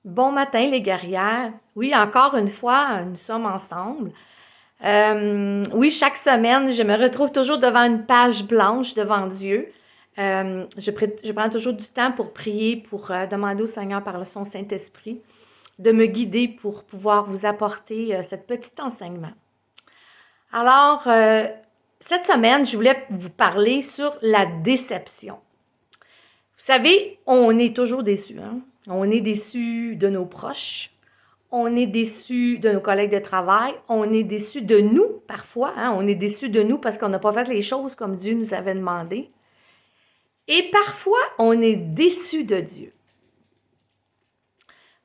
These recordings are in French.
Bon matin les guerrières. Oui, encore une fois, nous sommes ensemble. Oui, chaque semaine, je me retrouve toujours devant une page blanche devant Dieu. Je prends toujours du temps pour prier, pour demander au Seigneur par le son Saint-Esprit de me guider pour pouvoir vous apporter cet petit enseignement. Alors, cette semaine, je voulais vous parler sur la déception. Vous savez, on est toujours déçus, hein? On est déçus de nos proches, on est déçus de nos collègues de travail, on est déçus de nous parfois, hein? On est déçus de nous parce qu'on n'a pas fait les choses comme Dieu nous avait demandé. Et parfois, on est déçus de Dieu.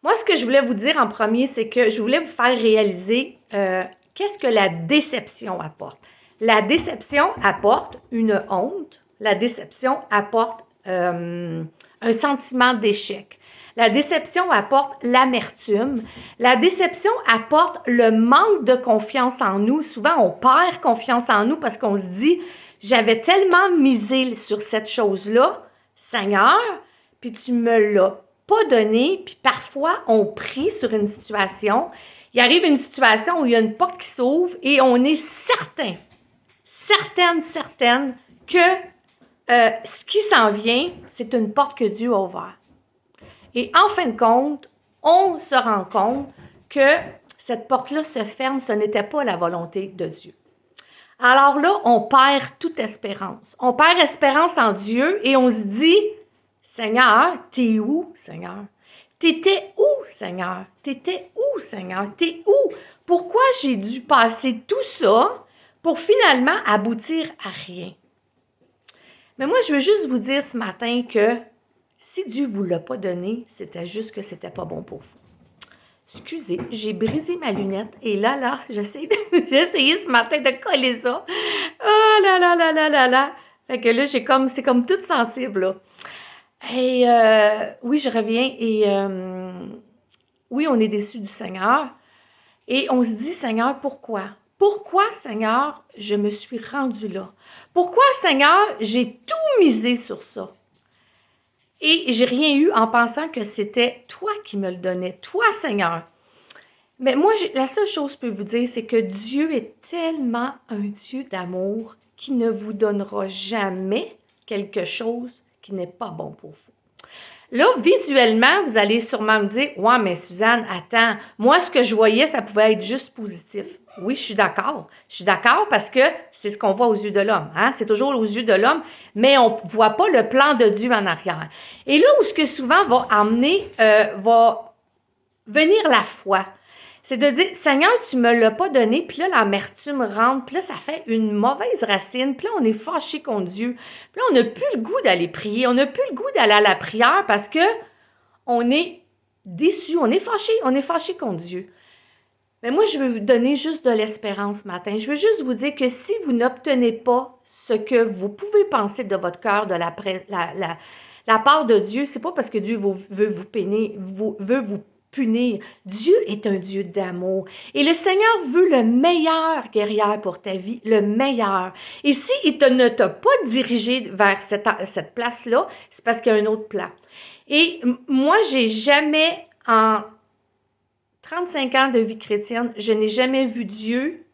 Moi, ce que je voulais vous dire en premier, c'est que je voulais vous faire réaliser qu'est-ce que la déception apporte. La déception apporte une honte, la déception apporte un sentiment d'échec. La déception apporte l'amertume. La déception apporte le manque de confiance en nous. Souvent, on perd confiance en nous parce qu'on se dit, j'avais tellement misé sur cette chose-là, Seigneur, puis tu me l'as pas donné, puis parfois, on prie sur une situation. Il arrive une situation où il y a une porte qui s'ouvre et on est certaine que ce qui s'en vient, c'est une porte que Dieu a ouverte. Et en fin de compte, on se rend compte que cette porte-là se ferme, ce n'était pas la volonté de Dieu. Alors là, on perd toute espérance. On perd espérance en Dieu et on se dit, Seigneur, t'es où, Seigneur? T'étais où, Seigneur? T'étais où, Seigneur? T'es où? Pourquoi j'ai dû passer tout ça pour finalement aboutir à rien? Mais moi, je veux juste vous dire ce matin que si Dieu ne vous l'a pas donné, c'était juste que c'était pas bon pour vous. Excusez, j'ai brisé ma lunette et là, j'ai essayé ce matin de coller ça. Oh là. Fait que là, c'est comme toute sensible, là. Et oui, je reviens et oui, on est déçus du Seigneur. Et on se dit, Seigneur, pourquoi? Pourquoi, Seigneur, je me suis rendue là? Pourquoi, Seigneur, j'ai tout misé sur ça? Et j'ai rien eu en pensant que c'était toi qui me le donnais, toi, Seigneur. Mais moi, la seule chose que je peux vous dire, c'est que Dieu est tellement un Dieu d'amour qui ne vous donnera jamais quelque chose qui n'est pas bon pour vous. Là, visuellement, vous allez sûrement me dire, ouais, mais Suzanne, attends, moi, ce que je voyais, ça pouvait être juste positif. Oui, je suis d'accord. Je suis d'accord parce que c'est ce qu'on voit aux yeux de l'homme. Hein? C'est toujours aux yeux de l'homme, mais on ne voit pas le plan de Dieu en arrière. Et là où ce que souvent va va venir la foi, c'est de dire, Seigneur, tu ne me l'as pas donné, puis là, l'amertume rentre, puis là, ça fait une mauvaise racine, puis là, on est fâché contre Dieu, puis là, on n'a plus le goût d'aller prier, on n'a plus le goût d'aller à la prière parce que on est déçu, on est fâché contre Dieu. Mais moi, je veux vous donner juste de l'espérance ce matin. Je veux juste vous dire que si vous n'obtenez pas ce que vous pouvez penser de votre cœur, de la part de Dieu, c'est pas parce que Dieu veut vous punir. Dieu est un Dieu d'amour. Et le Seigneur veut le meilleur, guerrière, pour ta vie, le meilleur. Et s'il ne t'a pas dirigé vers cette place-là, c'est parce qu'il y a un autre plan. Et moi, j'ai jamais, en 35 ans de vie chrétienne, je n'ai jamais vu Dieu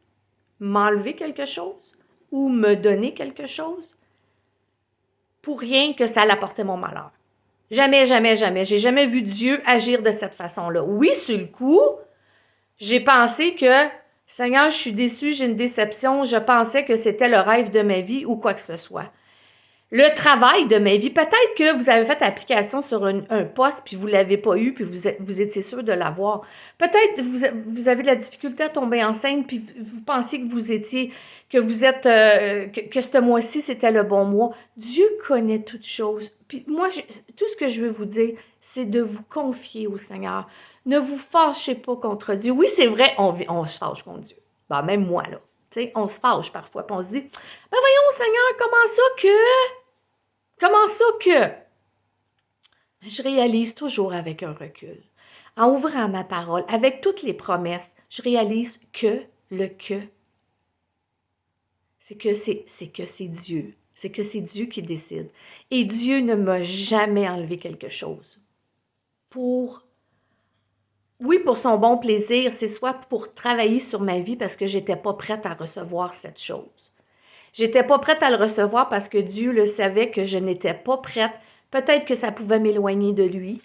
m'enlever quelque chose ou me donner quelque chose pour rien que ça l'apportait mon malheur. Jamais. J'ai jamais vu Dieu agir de cette façon-là. Oui, sur le coup, j'ai pensé que, Seigneur, je suis déçue, j'ai une déception, je pensais que c'était le rêve de ma vie ou quoi que ce soit. Le travail de ma vie, peut-être que vous avez fait application sur un poste puis vous ne l'avez pas eu puis vous étiez sûr de l'avoir. Peut-être que vous avez de la difficulté à tomber enceinte puis vous pensiez que que ce mois-ci c'était le bon mois. Dieu connaît toutes choses. Puis moi, tout ce que je veux vous dire, c'est de vous confier au Seigneur. Ne vous fâchez pas contre Dieu. Oui, c'est vrai, on se fâche contre Dieu. Ben, même moi, là. Tu sais, on se fâche parfois puis on se dit, ben voyons Seigneur, Comment ça que je réalise toujours avec un recul? En ouvrant ma parole, avec toutes les promesses, je réalise que le que, c'est que c'est Dieu. C'est que c'est Dieu qui décide. Et Dieu ne m'a jamais enlevé quelque chose pour oui, pour son bon plaisir, c'est soit pour travailler sur ma vie parce que j'étais pas prête à recevoir cette chose. J'étais pas prête à le recevoir parce que Dieu le savait que je n'étais pas prête. Peut-être que ça pouvait m'éloigner de lui.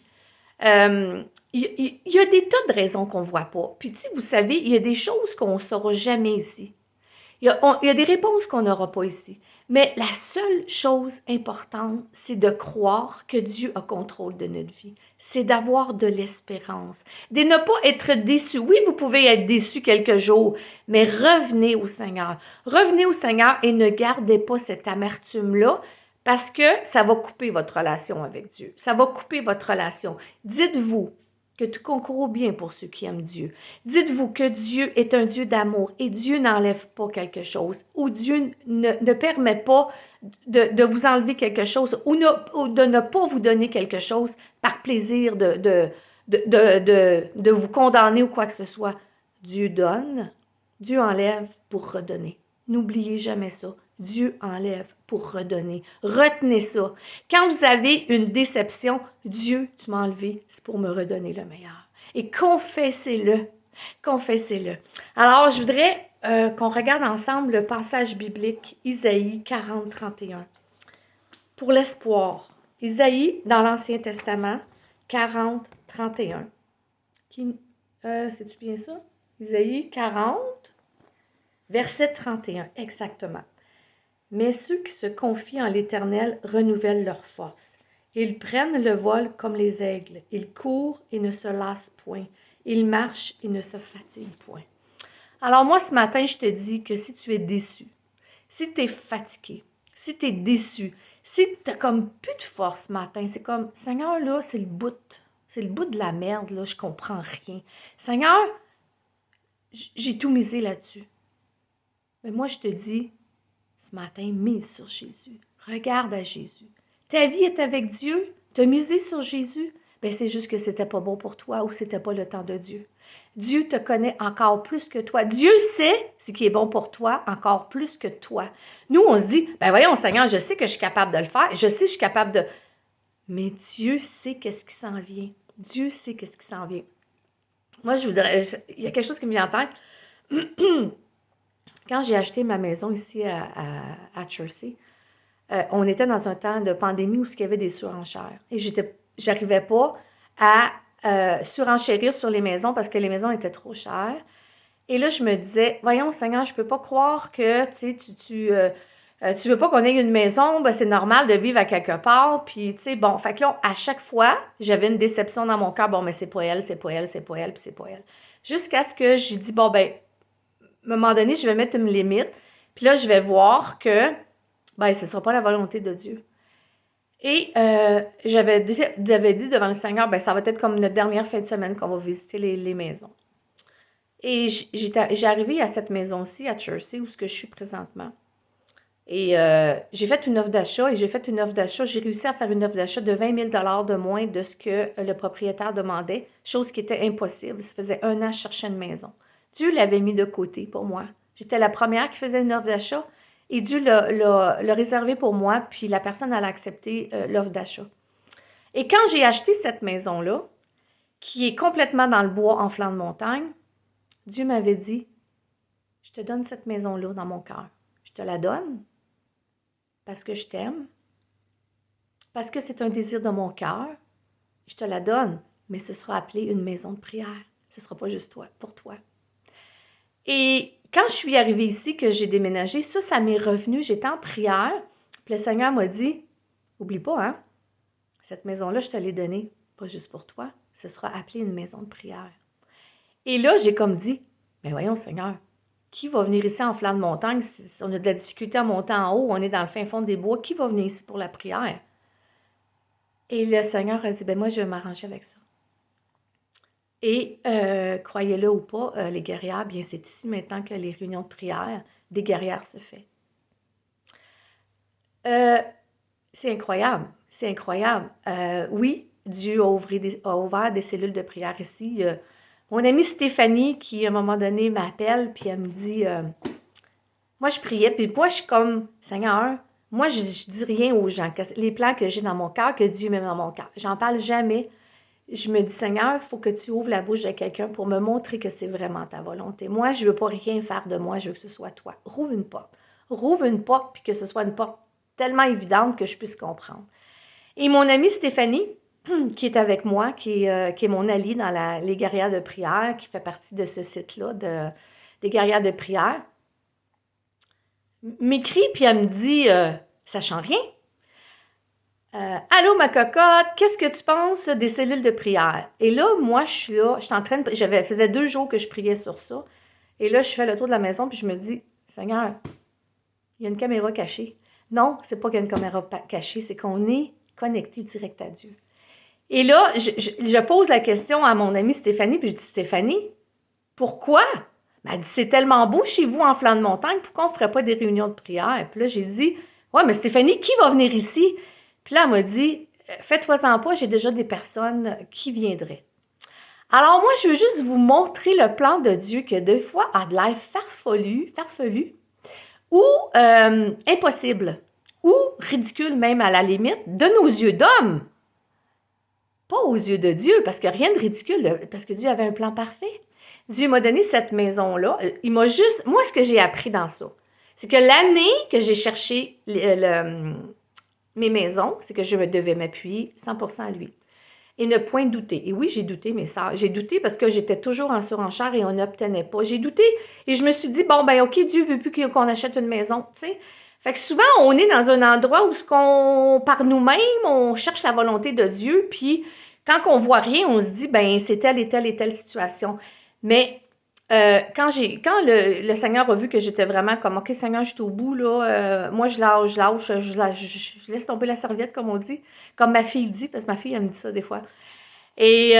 Euh, il y a des tas de raisons qu'on ne voit pas. Puis, tu sais, vous savez, il y a des choses qu'on ne saura jamais ici. Il y a des réponses qu'on n'aura pas ici. Mais la seule chose importante, c'est de croire que Dieu a contrôle de notre vie. C'est d'avoir de l'espérance. De ne pas être déçu. Oui, vous pouvez être déçu quelques jours, mais revenez au Seigneur. Revenez au Seigneur et ne gardez pas cette amertume-là parce que ça va couper votre relation avec Dieu. Ça va couper votre relation. Dites-vous que tout concourt bien pour ceux qui aiment Dieu. Dites-vous que Dieu est un Dieu d'amour et Dieu n'enlève pas quelque chose ou Dieu ne permet pas de vous enlever quelque chose ou de ne pas vous donner quelque chose par plaisir de vous condamner ou quoi que ce soit. Dieu donne, Dieu enlève pour redonner. N'oubliez jamais ça. Dieu enlève pour redonner. Retenez ça. Quand vous avez une déception, Dieu, tu m'as enlevé, c'est pour me redonner le meilleur. Et confessez-le. Confessez-le. Alors, je voudrais qu'on regarde ensemble le passage biblique, Isaïe 40, 31. Pour l'espoir. Isaïe, dans l'Ancien Testament, 40, 31. C'est-tu bien ça? Isaïe 40, verset 31, exactement. Mais ceux qui se confient en l'Éternel renouvellent leur force. Ils prennent le vol comme les aigles. Ils courent et ne se lassent point. Ils marchent et ne se fatiguent point. Alors moi, ce matin, je te dis que si tu es déçu, si tu es fatigué, si tu es déçu, si tu n'as comme plus de force ce matin, c'est comme, Seigneur, là, c'est le bout de la merde, là, je comprends rien. Seigneur, j'ai tout misé là-dessus. Mais moi, je te dis, ce matin, mise sur Jésus. Regarde à Jésus. Ta vie est avec Dieu. Tu as misé sur Jésus. Bien, c'est juste que c'était pas bon pour toi ou c'était pas le temps de Dieu. Dieu te connaît encore plus que toi. Dieu sait ce qui est bon pour toi encore plus que toi. Nous, on se dit, ben voyons, Seigneur, je sais que je suis capable de le faire. Je sais que je suis capable de... Mais Dieu sait qu'est-ce qui s'en vient. Dieu sait qu'est-ce qui s'en vient. Moi, il y a quelque chose qui me vient en tête. Quand j'ai acheté ma maison ici à Chelsea, on était dans un temps de pandémie où il y avait des surenchères. Et j'arrivais pas à surenchérir sur les maisons parce que les maisons étaient trop chères. Et là, je me disais, voyons, Seigneur, je peux pas croire que tu veux pas qu'on ait une maison, ben c'est normal de vivre à quelque part. Puis, tu sais, bon, fait que là, à chaque fois, j'avais une déception dans mon cœur. Bon, mais c'est pas elle, c'est pas elle, c'est pas elle, puis c'est pas elle. Jusqu'à ce que j'ai dit, bon, ben, à un moment donné, je vais mettre une limite. Puis là, je vais voir que ben, ce ne sera pas la volonté de Dieu. Et j'avais dit devant le Seigneur, ben, ça va être comme notre dernière fin de semaine qu'on va visiter les maisons. Et j'ai arrivé à cette maison-ci, à Chelsea, où je suis présentement. Et j'ai fait une offre d'achat j'ai réussi à faire une offre d'achat de 20 000 $ de moins de ce que le propriétaire demandait, chose qui était impossible. Ça faisait 1 an que je cherchais une maison. Dieu l'avait mis de côté pour moi. J'étais la première qui faisait une offre d'achat et Dieu l'a réservé pour moi, puis la personne a accepté l'offre d'achat. Et quand j'ai acheté cette maison-là, qui est complètement dans le bois en flanc de montagne, Dieu m'avait dit, je te donne cette maison-là dans mon cœur. Je te la donne parce que je t'aime, parce que c'est un désir de mon cœur. Je te la donne, mais ce sera appelé une maison de prière. Ce ne sera pas juste toi, pour toi. Et quand je suis arrivée ici, que j'ai déménagé, ça m'est revenu. J'étais en prière. Puis le Seigneur m'a dit, oublie pas, hein, cette maison-là, je te l'ai donnée, pas juste pour toi. Ce sera appelé une maison de prière. Et là, j'ai comme dit, mais voyons, Seigneur, qui va venir ici en flanc de montagne? Si on a de la difficulté à monter en haut, on est dans le fin fond des bois, qui va venir ici pour la prière? Et le Seigneur a dit, ben moi, je vais m'arranger avec ça. Et croyez-le ou pas, les guerrières, bien c'est ici maintenant que les réunions de prière des guerrières se fait. C'est incroyable, c'est incroyable. Oui, Dieu a ouvert des cellules de prière ici. Mon amie Stéphanie, qui à un moment donné m'appelle, puis elle me dit, moi je priais, puis moi je suis comme, Seigneur, moi je dis rien aux gens, les plans que j'ai dans mon cœur, que Dieu met dans mon cœur. J'en parle jamais. je me dis, Seigneur, il faut que tu ouvres la bouche de quelqu'un pour me montrer que c'est vraiment ta volonté. Moi, je ne veux pas rien faire de moi, je veux que ce soit toi. Rouvre une porte. Rouvre une porte, puis que ce soit une porte tellement évidente que je puisse comprendre. Et mon amie Stéphanie, qui est avec moi, qui est mon alliée dans les guerrières de prière, qui fait partie de ce site-là, des guerrières de prière, m'écrit, puis elle me dit, sachant rien, allô ma cocotte, qu'est-ce que tu penses des cellules de prière? Et là, moi, je suis en train de, faisait 2 jours que je priais sur ça, et là, je fais le tour de la maison, puis je me dis, Seigneur, il y a une caméra cachée. Non, c'est pas qu'il y a une caméra cachée, c'est qu'on est connecté direct à Dieu. Et là, je pose la question à mon amie Stéphanie, puis je dis, Stéphanie, pourquoi? Elle dit, c'est tellement beau chez vous en flanc de montagne, pourquoi on ne ferait pas des réunions de prière? Puis là, j'ai dit, ouais, mais Stéphanie, qui va venir ici? Puis là, elle m'a dit, faites-toi-en pas, j'ai déjà des personnes qui viendraient. Alors moi, je veux juste vous montrer le plan de Dieu que des fois a de l'air farfelu, ou impossible, ou ridicule même à la limite, de nos yeux d'hommes. Pas aux yeux de Dieu, parce que rien de ridicule, parce que Dieu avait un plan parfait. Dieu m'a donné cette maison-là. Il m'a juste... Moi, ce que j'ai appris dans ça, c'est que l'année que j'ai cherché mes maisons, c'est que je devais m'appuyer 100% à lui. Et ne point douter. Et oui, j'ai douté, mes sœurs. J'ai douté parce que j'étais toujours en surenchère et on n'obtenait pas. J'ai douté et je me suis dit, bon, ben OK, Dieu veut plus qu'on achète une maison, tu sais. Fait que souvent, on est dans un endroit où par nous-mêmes, on cherche la volonté de Dieu, puis quand on voit rien, on se dit, ben c'est telle et telle et telle situation. Mais quand le Seigneur a vu que j'étais vraiment comme, OK, Seigneur, je suis au bout, là, moi, je laisse tomber la serviette, comme on dit, comme ma fille dit, parce que ma fille, elle me dit ça des fois. Et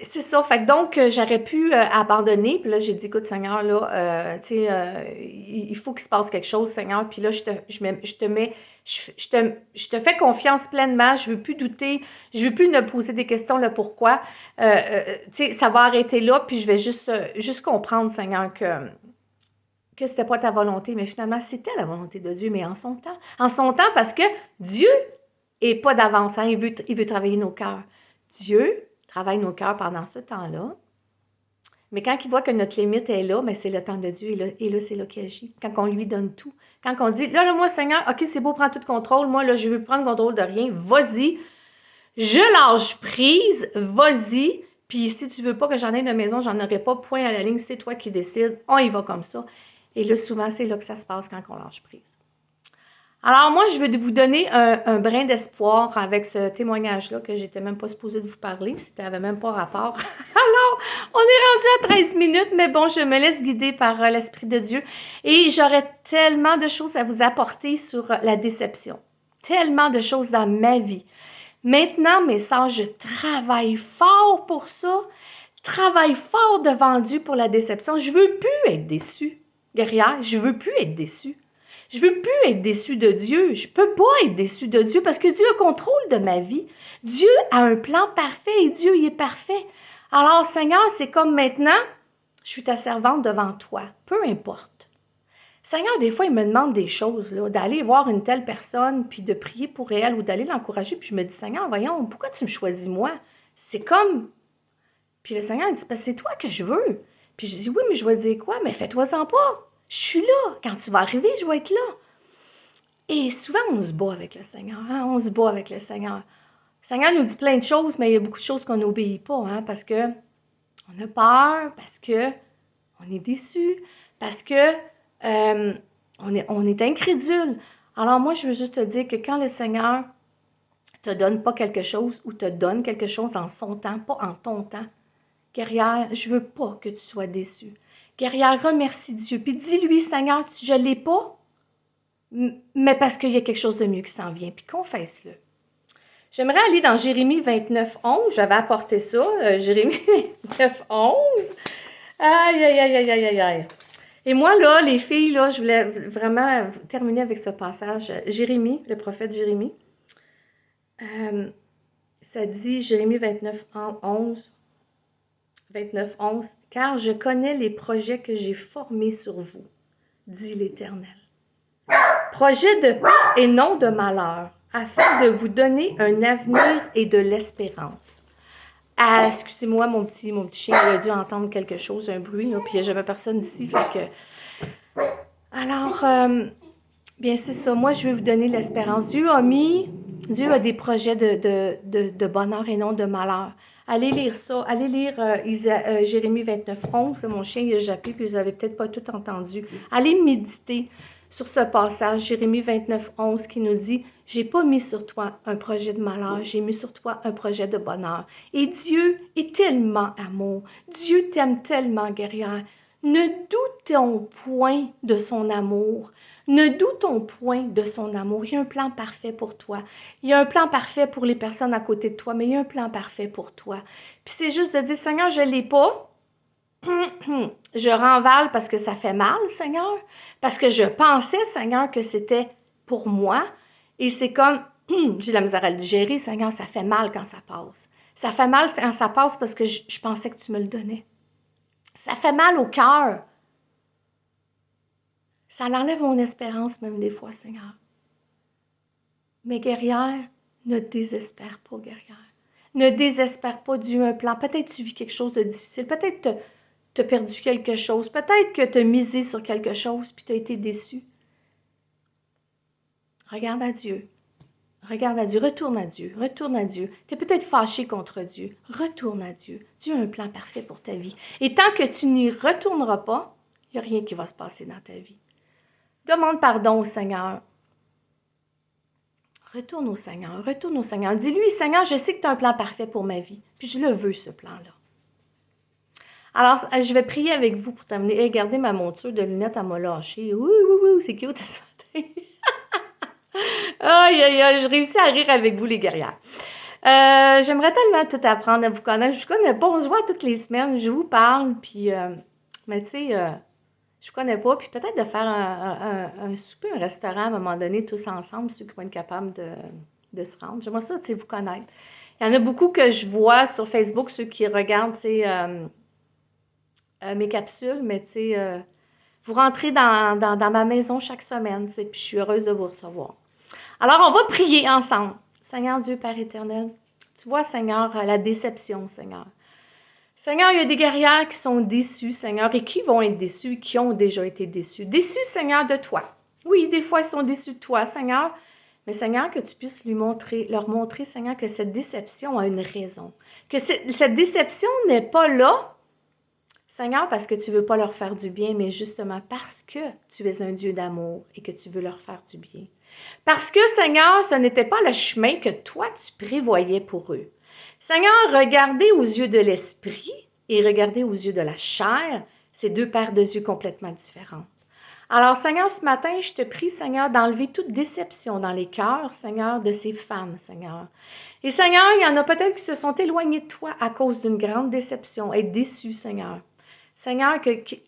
c'est ça, fait que donc, j'aurais pu abandonner, puis là, j'ai dit, écoute, Seigneur, là, tu sais, il faut qu'il se passe quelque chose, Seigneur, puis là, je te fais confiance pleinement, je veux plus douter, je veux plus me poser des questions, le pourquoi, tu sais, ça va arrêter là, puis je vais juste comprendre, Seigneur, que c'était pas ta volonté, mais finalement, c'était la volonté de Dieu, mais en son temps. En son temps, parce que Dieu est pas d'avance, hein, il veut travailler nos cœurs. Dieu travaille nos cœurs pendant ce temps-là. Mais quand il voit que notre limite est là, mais c'est le temps de Dieu et là c'est là qu'il agit. Quand on lui donne tout. Quand on dit, là, moi, Seigneur, OK, c'est beau, prends tout contrôle. Moi, là, je veux prendre contrôle de rien. Vas-y. Je lâche prise. Vas-y. Puis si tu veux pas que j'en ai de maison, j'en aurai pas. Point à la ligne, c'est toi qui décides. On y va comme ça. Et là, souvent, c'est là que ça se passe quand on lâche prise. Alors, moi, je veux vous donner un brin d'espoir avec ce témoignage-là que j'étais même pas supposée de vous parler. Ça n'avait même pas rapport. Alors, on est rendu à 13 minutes, mais bon, je me laisse guider par l'Esprit de Dieu. Et j'aurais tellement de choses à vous apporter sur la déception. Tellement de choses dans ma vie. Maintenant, mes sœurs, je travaille fort pour ça. Travaille fort devant Dieu pour la déception. Je veux plus être déçue. Guerrière, je veux plus être déçue. Je veux plus être déçue de Dieu. Je peux pas être déçue de Dieu parce que Dieu a contrôle de ma vie. Dieu a un plan parfait et Dieu, il est parfait. Alors, Seigneur, c'est comme maintenant, je suis ta servante devant toi. Peu importe. Seigneur, des fois, il me demande des choses, là, d'aller voir une telle personne, puis de prier pour elle ou d'aller l'encourager. Puis je me dis, Seigneur, voyons, pourquoi tu me choisis moi? C'est comme... Puis le Seigneur, il dit, parce que c'est toi que je veux. Puis je dis, oui, mais je vais dire quoi? Mais fais-toi-en pas. Je suis là. Quand tu vas arriver, je vais être là. Et souvent, on se bat avec le Seigneur. Hein? On se bat avec le Seigneur. Le Seigneur nous dit plein de choses, mais il y a beaucoup de choses qu'on n'obéit pas. Hein? Parce qu'on a peur, parce qu'on est déçu, parce qu'on est incrédule. Alors moi, je veux juste te dire que quand le Seigneur te donne pas quelque chose ou te donne quelque chose en son temps, pas en ton temps, guerrière, je veux pas que tu sois déçue. Guerrière, remercie Dieu. Puis dis-lui, Seigneur, je ne l'ai pas, mais parce qu'il y a quelque chose de mieux qui s'en vient. Puis confesse-le. J'aimerais aller dans Jérémie 29, 11. J'avais apporté ça, Jérémie 29, 11. Aïe, aïe, aïe, aïe, aïe, aïe. Et moi, là, les filles, là, je voulais vraiment terminer avec ce passage. Jérémie, le prophète Jérémie. Ça dit, Jérémie 29, 11. 29, 11. « Car je connais les projets que j'ai formés sur vous, dit l'Éternel. Projets de paix et non de malheur, afin de vous donner un avenir et de l'espérance. Ah, excusez-moi, mon petit chien, il a dû entendre quelque chose, un bruit, là, puis il n'y a jamais personne ici, fait que... Alors, bien c'est ça, moi je vais vous donner l'espérance. Dieu a des projets de bonheur et non de malheur. Allez lire ça, allez lire Jérémie 29, 11, mon chien il a jappé, puis vous n'avez peut-être pas tout entendu. Allez méditer sur ce passage, Jérémie 29, 11, qui nous dit « J'ai pas mis sur toi un projet de malheur, j'ai mis sur toi un projet de bonheur. » Et Dieu est tellement amour, Dieu t'aime tellement, guerrière. Ne doutons point de son amour. Ne doutons point de son amour. Il y a un plan parfait pour toi. Il y a un plan parfait pour les personnes à côté de toi, mais il y a un plan parfait pour toi. Puis c'est juste de dire, Seigneur, je ne l'ai pas. Je renvale parce que ça fait mal, Seigneur. Parce que je pensais, Seigneur, que c'était pour moi. Et c'est comme, j'ai la misère à le digérer, Seigneur, ça fait mal quand ça passe. Ça fait mal quand ça passe parce que je pensais que tu me le donnais. Ça fait mal au cœur. Ça enlève mon espérance même des fois, Seigneur. Mais guerrière, ne désespère pas, guerrière. Ne désespère pas, Dieu a un plan. Peut-être tu vis quelque chose de difficile. Peut-être tu as perdu quelque chose. Peut-être que tu as misé sur quelque chose puis tu as été déçu. Regarde à Dieu. Regarde à Dieu. Retourne à Dieu. Retourne à Dieu. Tu es peut-être fâché contre Dieu. Retourne à Dieu. Dieu a un plan parfait pour ta vie. Et tant que tu n'y retourneras pas, il n'y a rien qui va se passer dans ta vie. Demande pardon au Seigneur. Retourne au Seigneur, retourne au Seigneur. Dis-lui, Seigneur, je sais que tu as un plan parfait pour ma vie, puis je le veux, ce plan-là. Alors, je vais prier avec vous pour terminer. Regardez ma monture de lunettes, elle m'a lâché. Ouh, c'est cute ce matin. Aïe, aïe, aïe, je réussis à rire avec vous, les guerrières. J'aimerais tellement tout apprendre à vous connaître. Je ne connais pas, on se voit toutes les semaines, je vous parle, puis, mais tu sais, je ne connais pas, puis peut-être de faire un souper, un restaurant à un moment donné, tous ensemble, ceux qui vont être capables de se rendre. J'aimerais ça, tu sais, vous connaître. Il y en a beaucoup que je vois sur Facebook, ceux qui regardent, tu sais, mes capsules, mais tu sais, vous rentrez dans ma maison chaque semaine, tu sais, puis je suis heureuse de vous recevoir. Alors, on va prier ensemble. Seigneur Dieu, Père éternel, tu vois, Seigneur, la déception, Seigneur. Seigneur, il y a des guerrières qui sont déçues, Seigneur, et qui vont être déçues, qui ont déjà été déçues. Déçues, Seigneur, de toi. Oui, des fois, ils sont déçus de toi, Seigneur. Mais Seigneur, que tu puisses leur montrer, Seigneur, que cette déception a une raison. Que cette déception n'est pas là, Seigneur, parce que tu ne veux pas leur faire du bien, mais justement parce que tu es un Dieu d'amour et que tu veux leur faire du bien. Parce que, Seigneur, ce n'était pas le chemin que toi, tu prévoyais pour eux. Seigneur, regardez aux yeux de l'esprit et regardez aux yeux de la chair, c'est deux paires de yeux complètement différentes. Alors, Seigneur, ce matin, je te prie, Seigneur, d'enlever toute déception dans les cœurs, Seigneur, de ces femmes, Seigneur. Et Seigneur, il y en a peut-être qui se sont éloignés de toi à cause d'une grande déception, être déçus, Seigneur. Seigneur,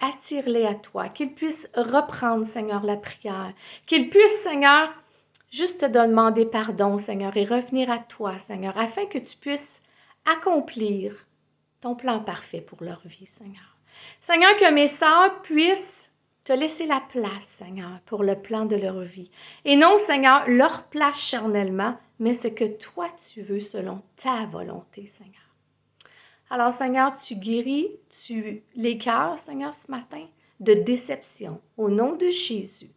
attire-les à toi, qu'ils puissent reprendre, Seigneur, la prière, qu'ils puissent, Seigneur, juste te demander pardon, Seigneur, et revenir à toi, Seigneur, afin que tu puisses accomplir ton plan parfait pour leur vie, Seigneur. Seigneur, que mes sœurs puissent te laisser la place, Seigneur, pour le plan de leur vie. Et non, Seigneur, leur place charnellement, mais ce que toi tu veux selon ta volonté, Seigneur. Alors, Seigneur, tu guéris les cœurs, Seigneur, ce matin, de déception, au nom de Jésus.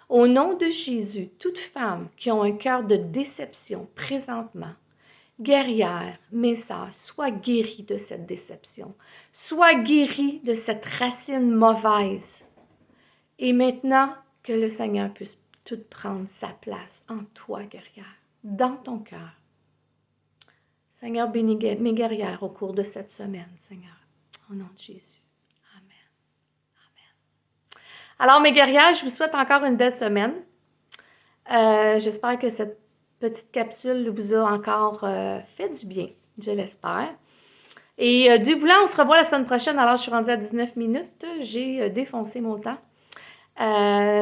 Au nom de Jésus, toute femme qui a un cœur de déception présentement, guerrière, mes sœurs, sois guérie de cette déception. Sois guérie de cette racine mauvaise. Et maintenant, que le Seigneur puisse tout prendre sa place en toi, guerrière, dans ton cœur. Seigneur, bénis mes guerrières au cours de cette semaine, Seigneur. Au nom de Jésus. Amen. Amen. Alors, mes guerrières, je vous souhaite encore une belle semaine. J'espère que cette petite capsule vous a encore fait du bien, je l'espère. Et Dieu voulant, on se revoit la semaine prochaine. Alors, je suis rendue à 19 minutes. J'ai défoncé mon temps.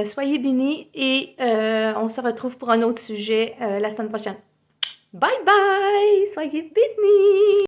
Soyez bénis et on se retrouve pour un autre sujet la semaine prochaine. Bye bye! Soyez bénis!